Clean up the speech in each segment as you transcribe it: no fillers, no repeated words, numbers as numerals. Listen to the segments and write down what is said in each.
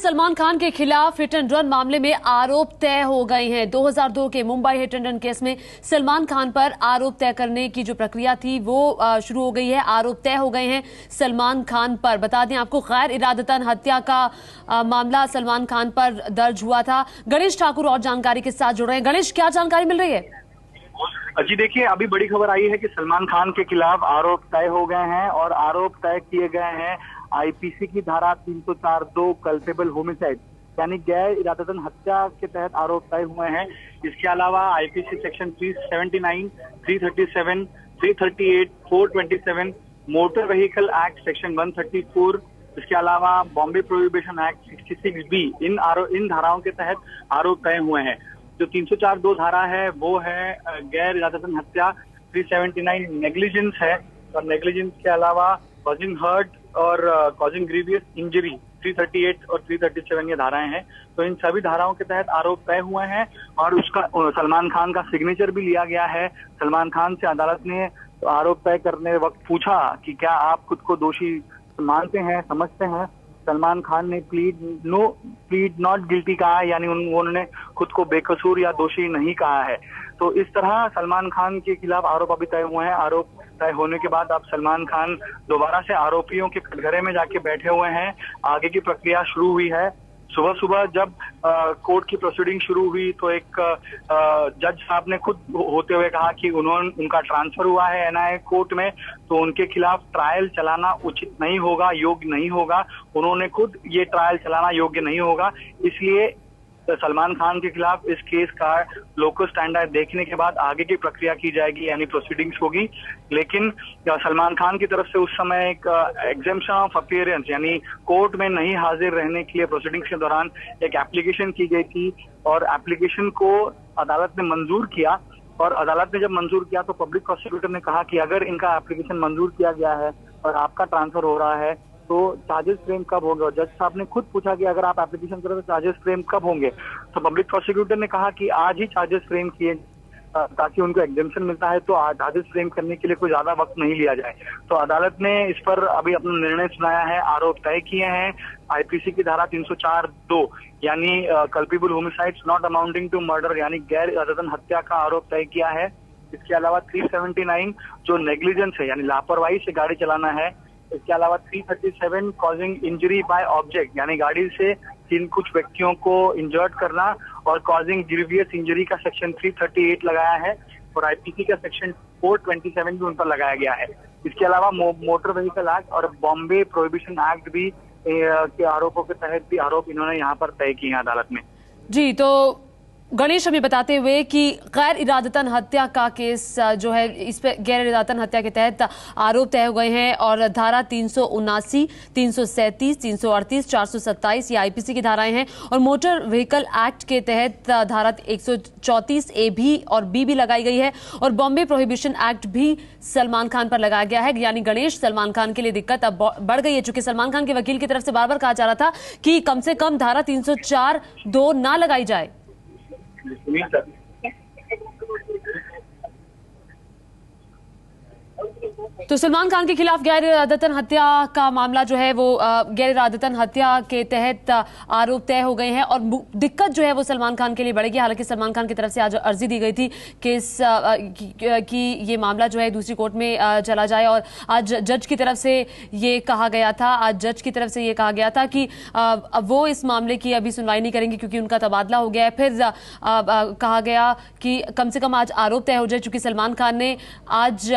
सलमान खान के खिलाफ hit and run मामले में आरोप तय हो गए हैं। 2002 के Mumbai hit and run case में सलमान खान पर आरोप तय करने की जो प्रक्रिया थी वो शुरू हो गई है। आरोप तय हो गए हैं सलमान खान पर। बता दें आपको, गैर इरादतन हत्या का मामला सलमान खान पर दर्ज हुआ था। गणेश ठाकुर और जानकारी के साथ जुड़ रहे हैं। गणेश, क्या जानकारी मिल रही है? जी देखिए, अभी बड़ी खबर आई है कि सलमान खान के खिलाफ आरोप तय हो गए हैं और आरोप तय किए गए हैं आईपीसी की धारा 304(2) कल्पेबल होमिसाइड यानी गैर इरादतन हत्या के तहत आरोप तय हुए हैं। इसके अलावा IPC section 379, 337, 338, 427, motor vehicle act section 134, इसके अलावा बॉम्बे प्रोहिबिशन एक्ट 66B इन धाराओं के तहत आरोप तय हुए हैं। जो 304(2) धारा है वो है गैर इरादतन हत्या, 379 नेग्लिजेंस है और नेग्लिजेंस के अलावा कॉजिंग हर्ट और कॉजिंग ग्रीवियस इंजरी 338 और 337 ये धाराएं हैं। तो इन सभी धाराओं के तहत आरोप तय हुए हैं और उसका सलमान खान का सिग्नेचर भी लिया गया है। सलमान खान से अदालत ने आरोप तय करने वक्त पूछा कि क्या आप खुद को दोषी मानते हैं, समझते हैं। सलमान खान ने प्लीड नॉट गिल्टी कहा, यानी उन्होंने खुद को बेकसूर या दोषी नहीं कहा है। तो इस तरह सलमान खान के खिलाफ आरोप अभी तय हुए हैं। आरोप तय होने के बाद अब सलमान खान दोबारा से आरोपियों के कटघरे में जाके बैठे हुए हैं। आगे की प्रक्रिया शुरू हुई है। सुबह सुबह जब कोर्ट की प्रोसीडिंग शुरू हुई तो एक जज साहब ने खुद होते हुए कहा कि उनका ट्रांसफर हुआ है एनआईए कोर्ट में, तो उनके खिलाफ ट्रायल चलाना उचित नहीं होगा, योग्य नहीं होगा। उन्होंने खुद ये ट्रायल चलाना योग्य नहीं होगा, इसलिए सलमान खान के खिलाफ इस केस का लोकल स्टैंडर्ड देखने के बाद आगे की प्रक्रिया की जाएगी, यानी प्रोसीडिंग्स होगी। लेकिन सलमान खान की तरफ से उस समय एक एग्जेम्पशन ऑफ अपीयरेंस यानी कोर्ट में नहीं हाजिर रहने के लिए प्रोसीडिंग्स के दौरान एक एप्लीकेशन की गई थी और एप्लीकेशन को अदालत ने मंजूर किया। और अदालत ने जब मंजूर किया तो पब्लिक प्रोसिक्यूटर ने कहा कि अगर इनका एप्लीकेशन मंजूर किया गया है और आपका ट्रांसफर हो रहा है तो चार्जेस फ्रेम कब होंगे। और जज साहब ने खुद पूछा कि अगर आप एप्लीकेशन करें तो चार्जेस फ्रेम कब होंगे। तो पब्लिक प्रोसिक्यूटर ने कहा कि आज ही चार्जेस फ्रेम किए ताकि उनको एग्जेम्पशन मिलता है, तो चार्जेस फ्रेम करने के लिए कोई ज्यादा वक्त नहीं लिया जाए। तो अदालत ने इस पर अभी अपना निर्णय सुनाया है, आरोप तय किए हैं। आईपीसी की धारा 304(2) यानी culpable homicides not amounting to murder यानी गैर इरादतन हत्या का आरोप तय किया है। इसके अलावा 379 जो नेग्लिजेंस है यानी लापरवाही से गाड़ी चलाना है। इसके अलावा 337 कॉजिंग इंजरी बाय ऑब्जेक्ट यानी गाड़ी से कुछ व्यक्तियों को इंजर्ड करना और कॉजिंग ग्रीवियस इंजरी का सेक्शन 338 लगाया है और आईपीसी का सेक्शन 427 भी उन पर लगाया गया है। इसके अलावा मोटर व्हीकल एक्ट और बॉम्बे प्रोहिबिशन एक्ट भी के आरोपों के तहत भी आरोप इन्होंने यहाँ पर तय किए हैं अदालत में। जी, तो गणेश हमें बताते हुए कि गैर इरादतन हत्या का केस जो है, इस पे गैर इरादतन हत्या के तहत आरोप तय हो गए हैं और धारा 379, 337, 338, 427 ये आईपीसी की धाराएं हैं और मोटर व्हीकल एक्ट के तहत धारा 134A भी और बी भी लगाई गई है और बॉम्बे प्रोहिबिशन एक्ट भी सलमान खान पर लगाया गया है। यानी गणेश, सलमान खान के लिए दिक्कत अब बढ़ गई है, चूंकि सलमान खान के वकील की तरफ से बार बार कहा जा रहा था कि कम से कम धारा 304(2) ना लगाई जाए। तो सलमान खान के खिलाफ गैर इरादतन हत्या का मामला जो है वो गैर इरादतन हत्या के तहत आरोप तय हो गए हैं और दिक्कत जो है वो सलमान खान के लिए बढ़ेगी। हालांकि सलमान खान की तरफ से आज अर्जी दी गई थी केस कि ये मामला जो है दूसरी कोर्ट में चला जाए और आज जज की तरफ से ये कहा गया था कि वो इस मामले की अभी सुनवाई नहीं करेंगे क्योंकि उनका तबादला हो गया है। फिर कहा गया कि कम से कम आज आरोप तय हो जाए, चूंकि सलमान खान ने आज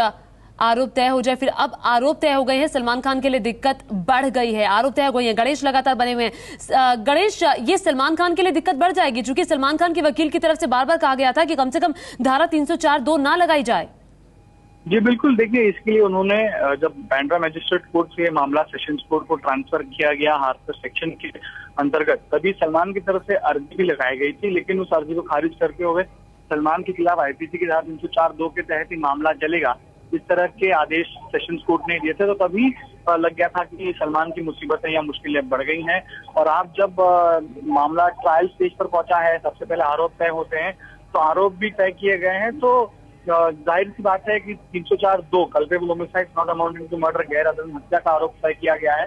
आरोप तय हो जाए। फिर अब आरोप तय हो गए हैं, सलमान खान के लिए दिक्कत बढ़ गई है, आरोप तय हो गए हैं। गणेश लगातार बने हुए हैं। गणेश, ये सलमान खान के लिए दिक्कत बढ़ जाएगी क्योंकि सलमान खान के वकील की तरफ से बार बार कहा गया था कि कम से कम धारा 304(2) ना लगाई जाए। जी बिल्कुल, देखिए इसके लिए उन्होंने जब बांद्रा मजिस्ट्रेट कोर्ट से ये मामला सेशंस कोर्ट को ट्रांसफर किया गया हाथरस सेक्शन के अंतर्गत, तभी सलमान की तरफ से अर्जी भी लगाई गई थी, लेकिन उस अर्जी को खारिज करते हुए सलमान के खिलाफ आईपीसी की धारा 304(2) के तहत ही मामला चलेगा, इस तरह के आदेश सेशंस कोर्ट ने दिए थे। तो तभी लग गया था कि सलमान की मुसीबतें या मुश्किलें बढ़ गई हैं। और आप जब मामला ट्रायल स्टेज पर पहुंचा है, सबसे पहले आरोप तय होते हैं, तो आरोप भी तय किए गए हैं। तो जाहिर सी बात है कि 304(2) culpable homicide not amounting to murder गैर इरादतन हत्या का आरोप तय किया गया है।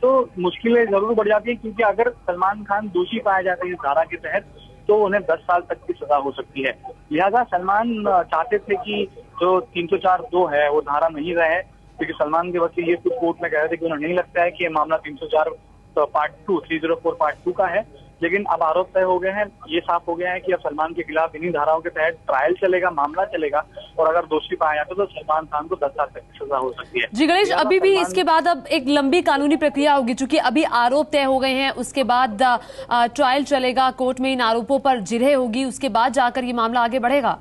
तो मुश्किलें जरूर बढ़ जाती है, क्योंकि अगर सलमान खान दोषी पाया जाता है इस धारा के तहत तो उन्हें 10 साल तक की सजा हो सकती है। लिहाजा सलमान चाहते थे कि जो 304(2) है वो धारा नहीं रहे, क्योंकि सलमान के वकील ये खुद कोर्ट में कह रहे थे कि उन्हें नहीं लगता है कि ये मामला 304 पार्ट 2 304 पार्ट 2 का है। लेकिन अब आरोप तय हो गए हैं, ये साफ हो गया है कि अब सलमान के खिलाफ इन्हीं धाराओं के तहत ट्रायल चलेगा, मामला चलेगा, और अगर दोषी पाया जाता तो सलमान खान को 10 साल तक की सजा हो सकती है। जी गणेश, अभी भी इसके बाद अब एक लंबी कानूनी प्रक्रिया होगी, क्योंकि अभी आरोप तय हो गए हैं, उसके बाद ट्रायल चलेगा, कोर्ट में इन आरोपों पर जिरह होगी, उसके बाद जाकर ये मामला आगे बढ़ेगा।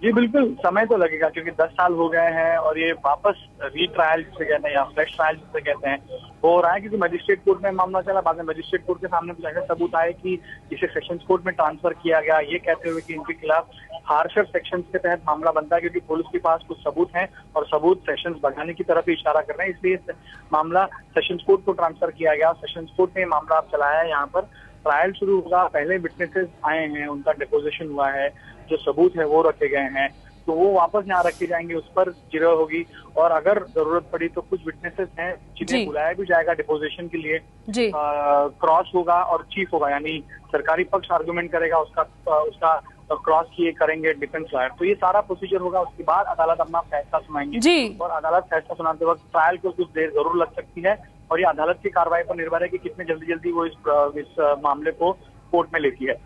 जी बिल्कुल, समय तो लगेगा, क्योंकि 10 साल हो गए हैं और ये वापस रीट्रायल जिसे कहते हैं या फ्रेश ट्रायल जिसे कहते हैं हो रहा है, क्योंकि मजिस्ट्रेट कोर्ट में मामला चला, बाद में मजिस्ट्रेट कोर्ट के सामने कुछ ऐसे सबूत आए कि इसे सेशंस कोर्ट में ट्रांसफर किया गया, ये कहते हुए कि इनके खिलाफ हार्शर सेक्शंस के तहत मामला बनता है, क्योंकि पुलिस के पास कुछ सबूत हैं और सबूत सेशंस बढ़ाने की तरफ इशारा कर रहे हैं, इसलिए मामला सेशंस कोर्ट को ट्रांसफर किया गया। सेशंस कोर्ट ने मामला अब चलाया है, यहाँ पर ट्रायल शुरू होगा, पहले विटनेसेस आए हैं, उनका डिपोजिशन हुआ है, जो सबूत है वो रखे गए हैं, तो वो वापस यहाँ रखे जाएंगे, उस पर जिरह होगी, और अगर जरूरत पड़ी तो कुछ विटनेसेस हैं जिन्हें बुलाया भी जाएगा डिपोजिशन के लिए, क्रॉस होगा और चीफ होगा, यानी सरकारी पक्ष आर्गुमेंट करेगा, उसका क्रॉस किए करेंगे डिफेंस लॉयर। तो ये सारा प्रोसीजर होगा, उसके बाद अदालत अपना फैसला सुनाएंगी और अदालत फैसला सुनाते वक्त ट्रायल को कुछ देर जरूर लग सकती है, और ये अदालत की कार्रवाई पर निर्भर है कि कितने जल्दी वो इस मामले को कोर्ट में लेती है।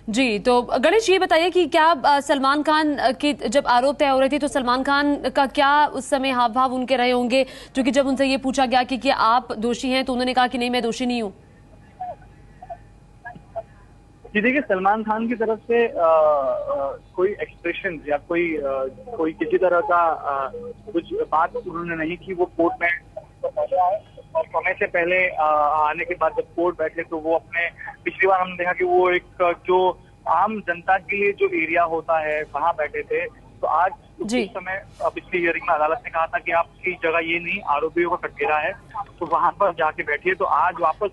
जी, तो गणेश ये बताइए कि क्या सलमान खान के जब आरोप तय हो रहे थे तो सलमान खान का क्या उस समय हाव भाव उनके रहे होंगे, क्योंकि जब उनसे ये पूछा गया कि आप दोषी हैं तो उन्होंने कहा कि नहीं, मैं दोषी नहीं हूँ। जी देखिए, सलमान खान की तरफ से कोई एक्सप्रेशन या कोई किसी तरह का कुछ बात उन्होंने नहीं की। वो कोर्ट में पहले आए और समय से पहले आने के बाद जब कोर्ट बैठे तो वो अपने, पिछली बार हमने देखा कि वो एक जो आम जनता के लिए जो एरिया होता है वहां बैठे थे, तो आज उस समय पिछली हियरिंग में अदालत ने कहा था कि आपकी जगह ये नहीं, आरोपियों का कटघरा है, तो वहां पर जाके बैठिए। तो आज वापस